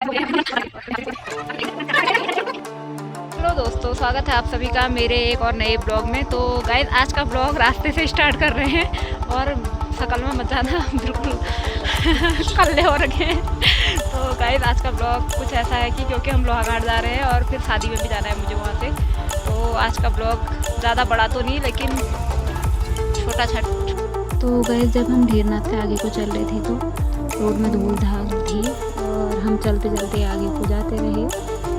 Hello दोस्तों, स्वागत है आप सभी का मेरे एक और नए ब्लॉग में। तो गाइस, आज का ब्लॉग रास्ते से स्टार्ट कर रहे हैं और शकल में मत जाना, बिल्कुल कल्ले हो रखे हैं। तो गाइस, आज का ब्लॉग कुछ ऐसा है कि क्योंकि हम लोहाघाट जा रहे हैं और फिर शादी में भी जाना है मुझे वहाँ से, तो आज का ब्लॉग ज़्यादा बड़ा तो नहीं लेकिन छोटा छठ। तो गाइस, जब हम ढेरनाथ से आगे को चल रहे थे तो रोड में धूल धाल थी और हम चलते चलते आगे को जाते रहे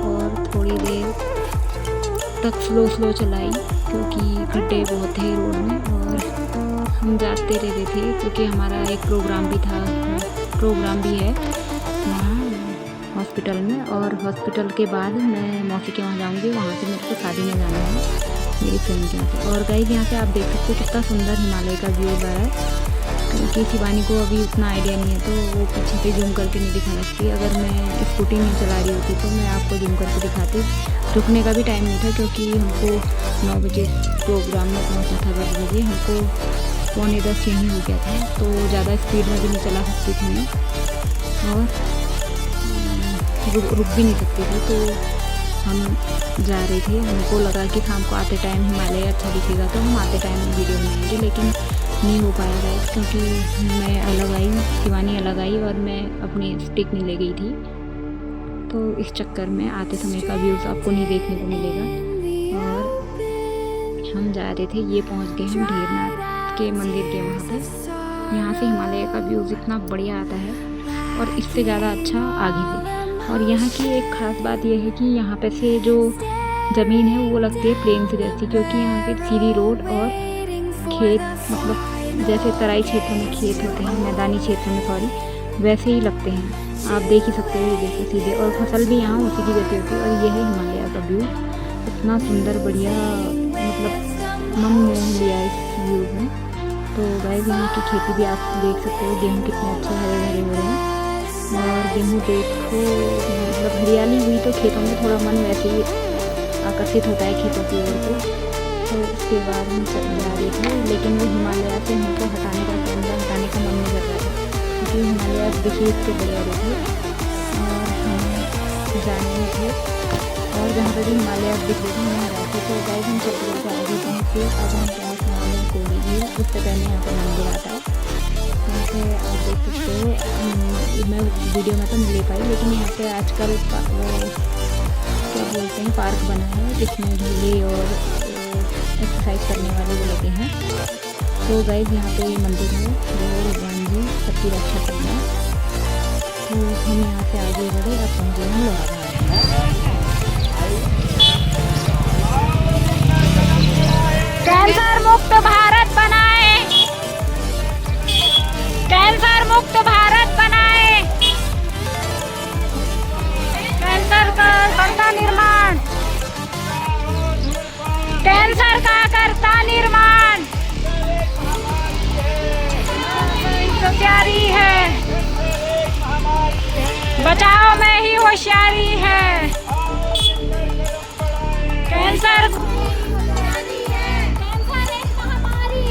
और थोड़ी देर तक स्लो चलाई क्योंकि खड्डे बहुत थे रोड में और हम जाते रहते थे क्योंकि हमारा एक प्रोग्राम भी है वहाँ हॉस्पिटल में। और हॉस्पिटल के बाद मैं मौसी के वहाँ जाऊँगी, वहाँ से मेरे को शादी में जाना है मेरी फ्रेंड के यहाँ पे। और गाइस, यहाँ पे आप देख सकते हो कितना सुंदर हिमालय का व्यू आ रहा है क्योंकि शिवानी को अभी उतना आइडिया नहीं है तो वो पीछे से जूम करके नहीं दिखाना चाहिए। अगर मैं स्कूटी नहीं चला रही होती तो मैं आपको जूम करके दिखाती। रुकने का भी टाइम नहीं था क्योंकि हमको 9 बजे प्रोग्राम में पहुंचा था, 10 बजे हमको 9:45 यहीं हो गया था, तो ज़्यादा स्पीड में भी नहीं चला सकती थी मैं और रुक भी नहीं सकती थी। तो हम जा रहे थे, हमको लगा कि शाम को आते टाइम हिमालय अच्छा दिखेगा तो हम आते टाइम वीडियो बनाएंगे, लेकिन नहीं हो पाया गाइस क्योंकि मैं अलग आई, शिवानी अलग आई और मैं अपनी स्टिक नहीं ले गई थी। तो इस चक्कर में आते समय का व्यूज़ आपको नहीं देखने को मिलेगा। और हम जा रहे थे, ये पहुंच गए हम ढेरनाथ के मंदिर के वहाँ पे। यहाँ से हिमालय का व्यूज़ इतना बढ़िया आता है और इससे ज़्यादा अच्छा आगे है। और यहाँ की एक ख़ास बात यह है कि यहाँ पे से जो ज़मीन है वो लगती है प्लेन से जैसी, क्योंकि यहाँ पे सीधी रोड और खेत, मतलब जैसे तराई क्षेत्र में खेत होते हैं, मैदानी क्षेत्र में सॉरी, वैसे ही लगते हैं। आप देख ही सकते हो, ये देखिए सीधे, और फसल भी यहाँ उसी की जैसी होती है। और यह है हिमालय का व्यू, इतना सुंदर बढ़िया, मतलब मन मोह लिया इस व्यू में। तो गाइस, यहाँ की खेती भी आप देख सकते हो, गेहूँ कितने अच्छे हरे भरे हो रहे हैं। और गेहूँ देखो, मतलब हरियाली हुई तो खेतों में थोड़ा मन वैसे ही आकर्षित होता है खेतों की ओर को। तो उसके बाद हम चल जा रहे थे, लेकिन वो हिमालय से हमको हटाने का मन नहीं कर रहा था क्योंकि हिमालय देखिए इसके बड़े बड़े थे और हम जाने में थे। और जहाँ पर भी हिमालय दिख रहे थे वहाँ रहते, तो गाइस हम चलते चलते आगे पहुँचे। अब हम पहुँच हिमालय को लीजिए, उससे पहले यहाँ पर मंदिर आता है। यहाँ पे आप देख सकते हो, मैं वीडियो में तो नहीं ले पाई, लेकिन यहाँ पे आजकल वो क्या बोलते हैं, पार्क बना है जिसमें झूले और एक्सरसाइज करने वाले वो लगे हैं। तो गाइस, यहाँ पे ये मंदिर है जो भगवान जी सबकी रक्षा करना है। तो हम यहाँ से आगे बढ़े, अब पहुँचे हम लोहाघाट। कैंसर मुक्त भारत बनाए, कैंसर मुक्त भारत बनाए, कैंसर का करता निर्माण, कैंसर का करता निर्माण, होशियारी है, बचाव में ही होशियारी है। कैंसर एक महामारी है, कैंसर एक महामारी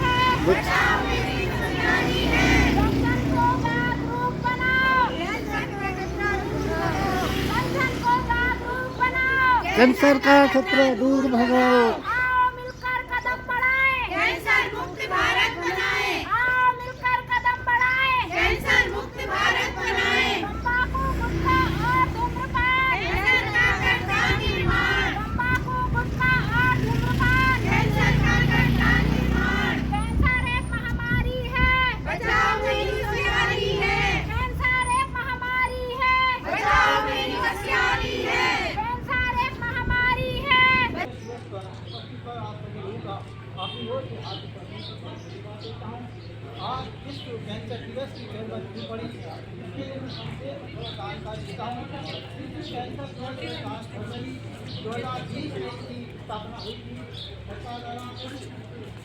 है, बचाव में ही होशियारी है। कैंसर को जागरूक बनाओ, कैंसर का खतरा दूर भगाओ, आओ मिलकर कदम बढ़ाएं, कैंसर मुक्त भारत बनाएं, आओ मिलकर कदम बढ़ाएं, कैंसर मुक्त भारत बनाएं, तंबाकू गुटखा और धूम्रपान, कैंसर का करता निर्माण, तंबाकू गुटखा और धूम्रपान, कैंसर का करता निर्माण, कैंसर एक महामारी है, बचाव में ही होशियारी है, कैंसर एक महामारी है, बचाव में ही होशियारी है, कैंसर एक महामारी है। आज विश्व कैंसर दिवस की जरूरत भी पड़ी, इसके लिए मैं सबसे जानकारी देता हूँ। विश्व कैंसर दिवस 7 फरवरी 2020 में इसकी स्थापना हुई थी सरकार द्वारा,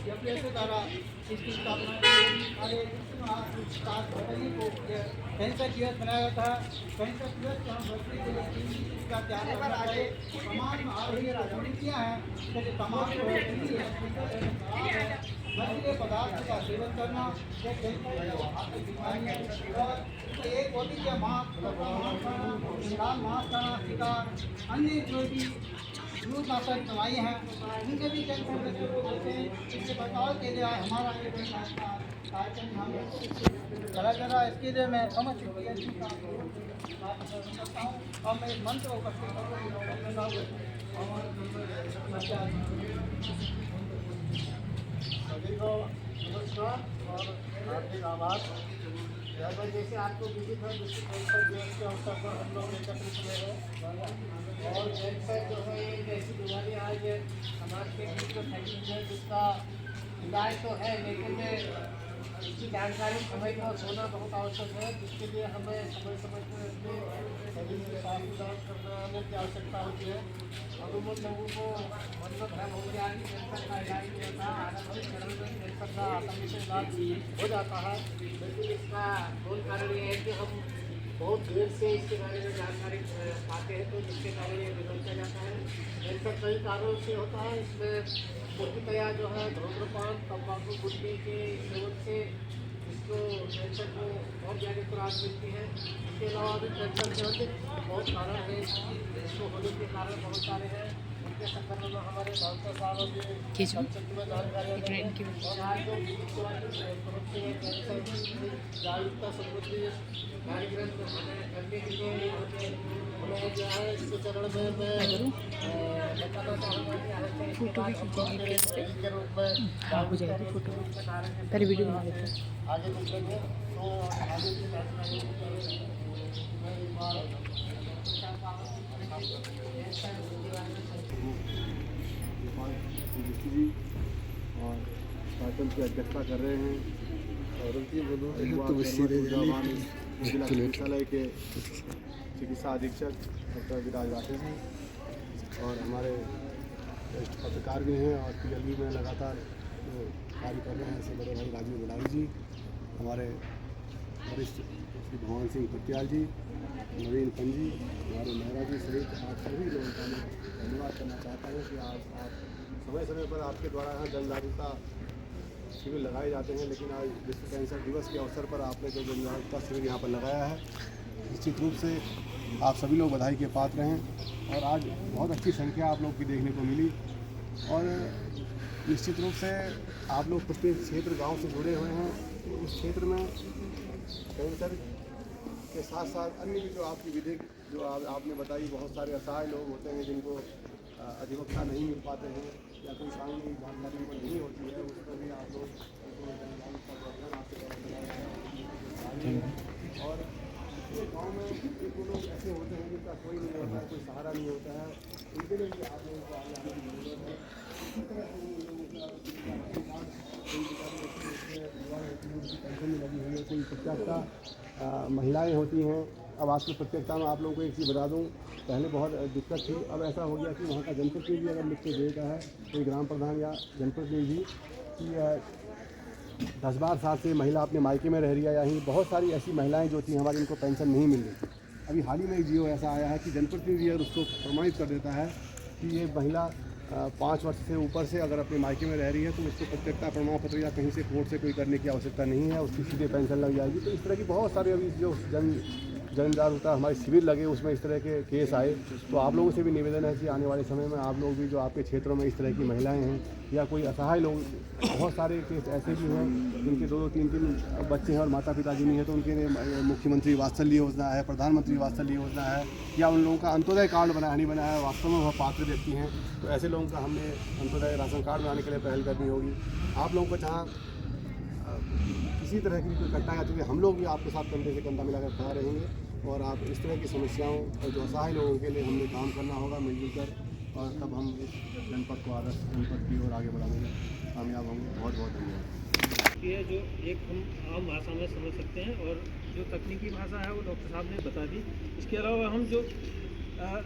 WHO द्वारा इसकी स्थापना हमारे विश्व में 7 फरवरी को कैंसर दिवस मनाया जाता है। कैंसर दिवस को हम बचने के लिए 3 चीज़ का त्याग करना चाहिए। समाज में आ रही रणनीतियाँ हैं जैसे तमाकू है, नशीले पदार्थ का सेवन करना, एक होती है मास्क टीका अन्य जो भी दूध नाशक दवाई हैं उनके भी कैंसर बच्चों को देते हैं। इससे बचाव के लिए हमारा ये कार्यक्रम हम चला जा रहा है। इसके लिए मैं समझ चुकी करता हूँ और मैं इस मंत्र को सभी को नमस्कार और हार्दिक आभार। जैसे आपको विदित है विश्व कैंसर दिवस के अवसर पर हम लोग एकत्रित हुए हैं और कैंसर जो है एक ऐसी बीमारी है जो समाज के बीच में फैली है जिसका इलाज तो है लेकिन इसकी जानकारी समय पर होना बहुत आवश्यक है, जिसके लिए हमें समय समय पर अपने शरीर में स्वास्थ्य जाँच करने की आवश्यकता होती है। और उन लोगों को मतलब भ्रम हो गया कि कैंसर का इलाज नहीं होता, आरंभिक चरण में कैंसर का आसानी से इलाज हो जाता है। लेकिन इसका मूल कारण ये है कि हम बहुत देर से इसके बारे में जानकारी पाते हैं, तो जिसके कारण ये बिगड़ता जाता है। कैंसर कई कारणों से होता है, इसमें मुख्यतया जो है धूम्रपान तम्बाकू गुटखे के सेवन से इसको कैंसर को बहुत ज़्यादा खुराक मिलती है। इसके अलावा भी कैंसर के होते बहुत कारण है, इसको होने के कारण बहुत सारे हैं। उनके संदर्भ में हमारे डॉक्टर साहब और संक्षिप्त में जानकारी और आज जो जागरूकता संबंधी कार्यक्रम करने के लिए हमें जो है इस चरण में मैं बताना चाहूँगा कि आज फोटो भी खींचेंगे के रूप में हो जाएगी फोटो पहले वीडियो बना लेते हैं। आगे निकलेंगे तो आगे की जानकारी जी और कार्यक्रम की अध्यक्षता कर रहे हैं और जिला चिकित्सालय के चिकित्सा अधीक्षक डॉक्टर विराज राठौर जी और हमारे वरिष्ठ पत्रकार भी हैं और PLB में लगातार जो कार्य कर रहे हैं ऐसे बड़े भाई राजीव गुलारी जी, हमारे वरिष्ठ श्री भगवान सिंह पटियाल जी, नवीन पंजी, हमारे मेहरा जी सहित आप सभी लोगों का मैं धन्यवाद करना चाहता हूँ कि आप समय समय पर आपके द्वारा यहाँ जन जागरूकता शिविर लगाए जाते हैं। लेकिन आज विश्व कैंसर दिवस के अवसर पर आपने जो जन जागरूकता शिविर यहाँ पर लगाया है, निश्चित रूप से आप सभी लोग बधाई के पात्र हैं और आज बहुत अच्छी संख्या आप लोग की देखने को मिली। और निश्चित रूप से आप लोग प्रत्येक क्षेत्र गांव से जुड़े हुए हैं, तो इस क्षेत्र में कैंसर के साथ साथ अन्य भी जो आपकी विधि जो आपने बताई, बहुत सारे असहाय लोग होते हैं जिनको अधिवक्ता नहीं मिल पाते हैं या कोई कानूनी जानकारी उनको नहीं होती है, उस पर भी आप लोग और गाँव में वो लोग ऐसे होते हैं जिनका कोई नहीं होता है, कोई सहारा नहीं होता है, उनके लिए भी आप लोगों को आगे आने की जरूरत है। इसी तरह से उन लोगों का पेंशन में लगी हुई है, कोई प्रत्याशा महिलाएँ होती हैं। अब आज की प्रत्यक्षता में आप लोगों को एक चीज़ बता दूं, पहले बहुत दिक्कत थी, अब ऐसा हो गया कि वहाँ का जनप्रतिनिधि अगर लिख के देता है कोई ग्राम प्रधान या जनप्रतिनिधि कि 10-12 साल से महिला अपने मायके में रह रही है, यहीं बहुत सारी ऐसी महिलाएं जो थी हमारी, उनको पेंशन नहीं मिल रही। अभी हाल ही में एक जियो ऐसा आया है कि जनप्रतिनिधि अगर उसको प्रमाणित कर देता है कि ये महिला 5 वर्ष से ऊपर से अगर अपने मायके में रह रही है तो उसको प्रत्यक्षता प्रमाण पत्र या कहीं से कोर्ट से कोई करने की आवश्यकता नहीं है, उसकी सीधे पेंशन लग जाएगी। तो इस तरह की बहुत सारे अभी जो जन जागरूकता हमारे शिविर लगे उसमें इस तरह के केस आए। तो आप लोगों से भी निवेदन है कि आने वाले समय में आप लोग भी जो आपके क्षेत्रों में इस तरह की महिलाएं हैं या कोई असहाय लोग, बहुत सारे केस ऐसे भी हैं जिनके 2-2, 3-3 बच्चे हैं और माता पिता जी नहीं है, तो उनके लिए मुख्यमंत्री वात्सल्य योजना है, प्रधानमंत्री वात्सल्य योजना है, या उन लोगों का अंत्योदय कार्ड नहीं बनाया है, वास्तव में वह पात्र व्यक्ति हैं, तो ऐसे लोगों का हमने अंत्योदय राशन कार्ड बनाने के लिए पहल करनी होगी। आप लोगों को जहाँ किसी तरह की कोई कठिनाई आती है, हम लोग भी आपके साथ कंधे से कंधा मिलाकर खड़ा रहेंगे और आप इस तरह की समस्याओं और जो असहाय लोगों के लिए हमने काम करना होगा मिलजुल कर, और तब हम इस जनपद को आदर्श जनपद की ओर आगे बढ़ाने में कामयाब होंगे। बहुत बहुत धन्यवाद। ये जो एक हम आम भाषा में समझ सकते हैं और जो तकनीकी भाषा है वो डॉक्टर साहब ने बता दी। इसके अलावा हम जो और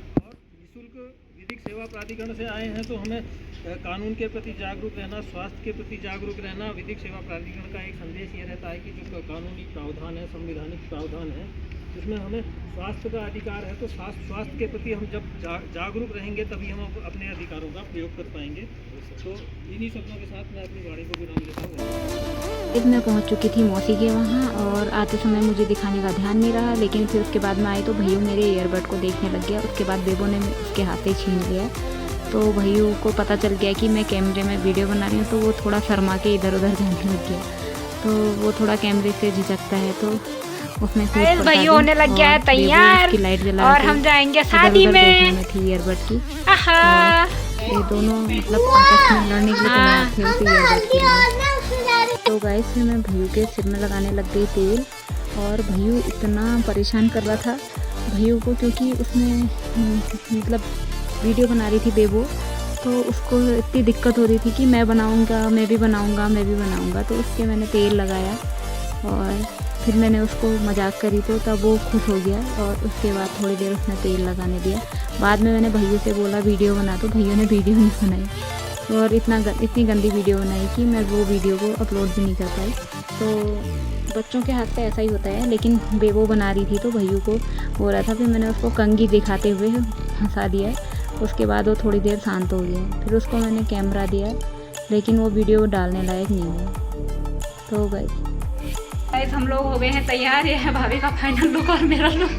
निःशुल्क विधिक सेवा प्राधिकरण से आए हैं, तो हमें कानून के प्रति जागरूक रहना, स्वास्थ्य के प्रति जागरूक रहना। विधिक सेवा प्राधिकरण का एक संदेश ये रहता है कि जो कानूनी प्रावधान है, संवैधानिक प्रावधान है, उसमें हमें स्वास्थ्य का अधिकार है, तो स्वास्थ्य के प्रति हम जब जागरूक रहेंगे तभी हम अपने अधिकारों का प्रयोग कर पाएंगे। तो इन्हीं शब्दों के साथ मैं अपनी वाणी को विराम देता हूँ। फिर मैं पहुंच चुकी थी मौसी के वहाँ और आते समय मुझे दिखाने का ध्यान नहीं रहा, लेकिन फिर उसके बाद मैं आई तो भैया मेरे ईयरबड को देखने लग गया। उसके बाद बेबो ने उसके हाथ से छीन लिया, तो भैया को पता चल गया कि मैं कैमरे में वीडियो बना रही हूँ, तो वो थोड़ा शर्मा के इधर उधर जाने लग गया। तो वो थोड़ा कैमरे से झिझकता है, तो उसने भैया होने लग गया है तैयार लाइट जला और हम जाएंगे शादी में थी ईयरबड की। आहा। ये दोनों मतलब आपस में लड़ने के लिए तैयार थे उसी ईयरबड के लिए। तो गाइस फिर मैं भैया के सिर में लगाने लग गई तेल, और भैया इतना परेशान कर रहा था भैया को, क्योंकि उसने मतलब वीडियो बना रही थी बेबो, तो उसको इतनी दिक्कत हो रही थी कि मैं बनाऊंगा, मैं भी बनाऊंगा। तो उसके मैंने तेल लगाया और फिर मैंने उसको मजाक करी, तो तब वो खुश हो गया और उसके बाद थोड़ी देर उसने तेल लगाने दिया। बाद में मैंने भैया से बोला वीडियो बना, तो भैया ने वीडियो नहीं बनाई और इतनी गंदी वीडियो बनाई कि मैं वो वीडियो को अपलोड भी नहीं कर पाई। तो बच्चों के हाथ पे ऐसा ही होता है, लेकिन बेबो बना रही थी तो भैया को हो रहा था, फिर मैंने उसको कंघी दिखाते हुए हंसा दिया। उसके बाद वो थोड़ी देर शांत हो गया, फिर उसको मैंने कैमरा दिया, लेकिन वो वीडियो डालने लायक नहीं है। तो गाइस हम लोग हो गए हैं तैयार, ये है भाभी का फाइनल लुक और मेरा लुक।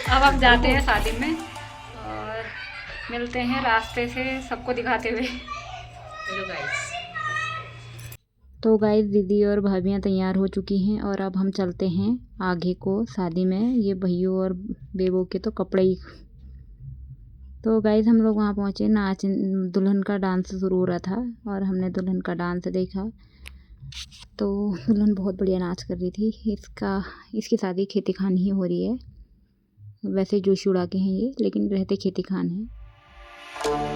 अब हम जाते हैं शादी में और मिलते हैं रास्ते से सबको दिखाते हुए। तो गाइस दीदी और भाभियाँ तैयार हो चुकी हैं और अब हम चलते हैं आगे को शादी में। ये भैया और बेबो के तो कपड़े ही। तो गाइस हम लोग वहाँ पहुँचे, नाच दुल्हन का डांस शुरू हो रहा था और हमने दुल्हन का डांस देखा। तो दुल्हन बहुत बढ़िया नाच कर रही थी। इसकी शादी खेती खान ही हो रही है, वैसे जोशी उड़ा के हैं ये, लेकिन रहते खेती खान है।